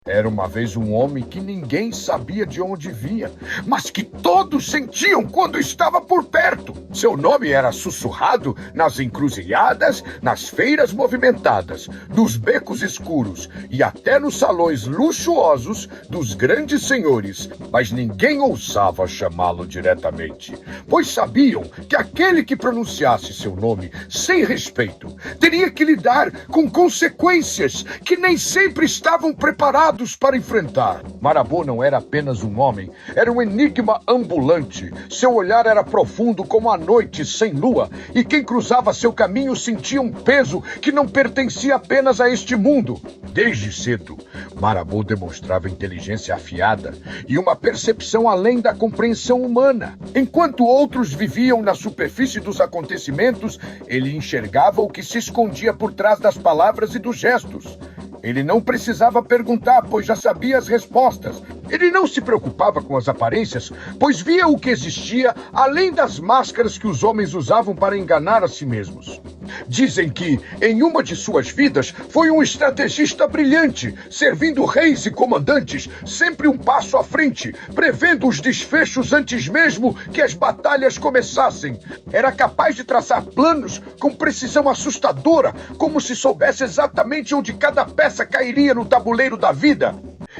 Era uma vez um homem que ninguém sabia de onde vinha, mas que todos sentiam quando estava por perto. Seu nome era sussurrado nas encruzilhadas, nas feiras movimentadas, nos becos escuros e até nos salões luxuosos dos grandes senhores, mas ninguém ousava chamá-lo diretamente, pois sabiam que aquele que pronunciasse seu nome sem respeito teria que lidar com consequências que nem sempre estavam preparados para enfrentar. Marabô não era apenas um homem, era um enigma ambulante. Seu olhar era profundo como a noite sem lua, e quem cruzava seu caminho sentia um peso que não pertencia apenas a este mundo. Desde cedo, Marabô demonstrava inteligência afiada e uma percepção além da compreensão humana. Enquanto outros viviam na superfície dos acontecimentos, ele enxergava o que se escondia por trás das palavras e dos gestos. Ele não precisava perguntar, pois já sabia as respostas. Ele não se preocupava com as aparências, pois via o que existia além das máscaras que os homens usavam para enganar a si mesmos. Dizem que, em uma de suas vidas, foi um estrategista brilhante, servindo reis e comandantes, sempre um passo à frente, prevendo os desfechos antes mesmo que as batalhas começassem. Era capaz de traçar planos com precisão assustadora, como se soubesse exatamente onde cada peça cairia no tabuleiro da vida.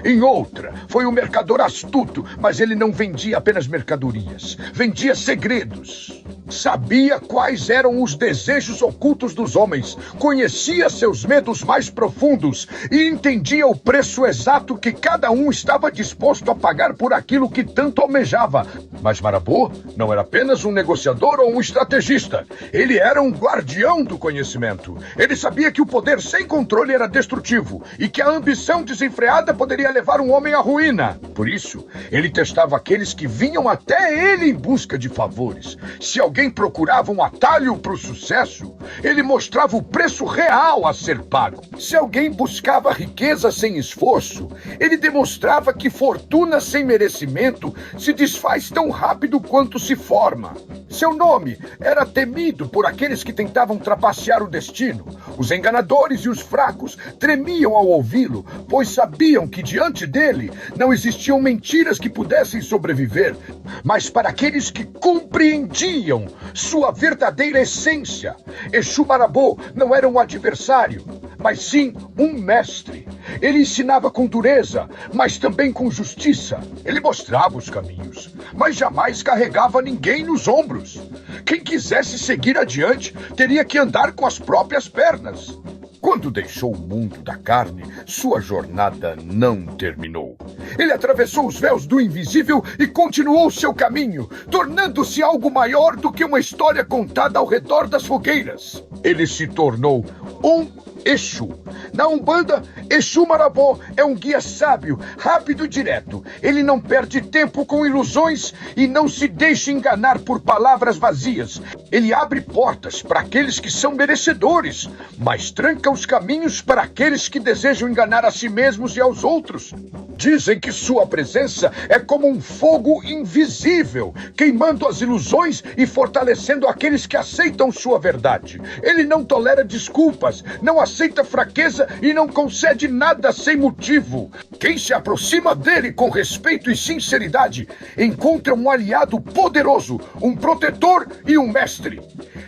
Em outra, foi um mercador astuto, mas ele não vendia apenas mercadorias, vendia segredos. Sabia quais eram os desejos ocultos dos homens, conhecia seus medos mais profundos e entendia o preço exato que cada um estava disposto a pagar por aquilo que tanto almejava. Mas Marabô não era apenas um negociador ou um estrategista. Ele era um guardião do conhecimento. Ele sabia que o poder sem controle era destrutivo e que a ambição desenfreada poderia levar um homem à ruína. Por isso, ele testava aqueles que vinham até ele em busca de favores. Se alguém procurava um atalho para o sucesso, ele mostrava o preço real a ser pago. Se alguém buscava riqueza sem esforço, ele demonstrava que fortuna sem merecimento se desfaz tão rápido quanto se forma. Seu nome era temido por aqueles que tentavam trapacear o destino. Os enganadores e os fracos tremiam ao ouvi-lo, pois sabiam que diante dele não existiam mentiras que pudessem sobreviver. Mas para aqueles que compreendiam sua verdadeira essência, Exu Marabô não era um adversário, mas sim um mestre. Ele ensinava com dureza, mas também com justiça. Ele mostrava os caminhos, mas jamais carregava ninguém nos ombros. Quem quisesse seguir adiante teria que andar com as próprias pernas. Quando deixou o mundo da carne, sua jornada não terminou. Ele atravessou os véus do invisível e continuou seu caminho, tornando-se algo maior do que uma história contada ao redor das fogueiras. Ele se tornou um Exu. Na Umbanda, Exu Marabô é um guia sábio, rápido e direto. Ele não perde tempo com ilusões e não se deixa enganar por palavras vazias. Ele abre portas para aqueles que são merecedores, mas tranca os caminhos para aqueles que desejam enganar a si mesmos e aos outros. Dizem que sua presença é como um fogo invisível, queimando as ilusões e fortalecendo aqueles que aceitam sua verdade. Ele não tolera desculpas, não aceita fraqueza e não concede nada sem motivo. Quem se aproxima dele com respeito e sinceridade encontra um aliado poderoso, um protetor e um mestre.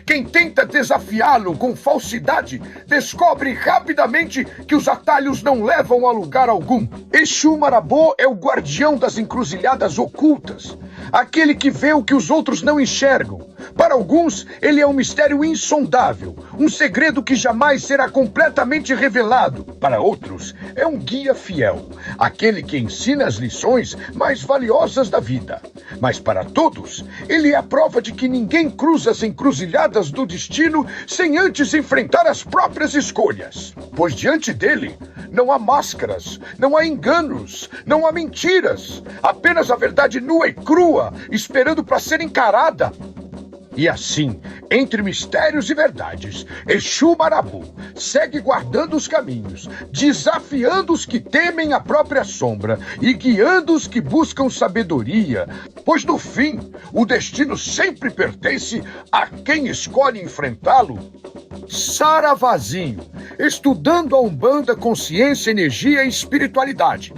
Quem tenta desafiá-lo com falsidade descobre rapidamente que os atalhos não levam a lugar algum. Exu Marabô é o guardião das encruzilhadas ocultas, aquele que vê o que os outros não enxergam. Para alguns, ele é um mistério insondável, um segredo que jamais será completamente revelado. Para outros, é um guia fiel, aquele que ensina as lições mais valiosas da vida. Mas para todos, ele é a prova de que ninguém cruza as encruzilhadas do destino sem antes enfrentar as próprias escolhas. Pois diante dele, não há máscaras, não há enganos, não há mentiras. Apenas a verdade nua e crua, esperando para ser encarada. E assim, entre mistérios e verdades, Exu Marabu segue guardando os caminhos, desafiando os que temem a própria sombra e guiando os que buscam sabedoria, pois no fim, o destino sempre pertence a quem escolhe enfrentá-lo. Saravazinho, estudando a Umbanda com ciência, energia e espiritualidade.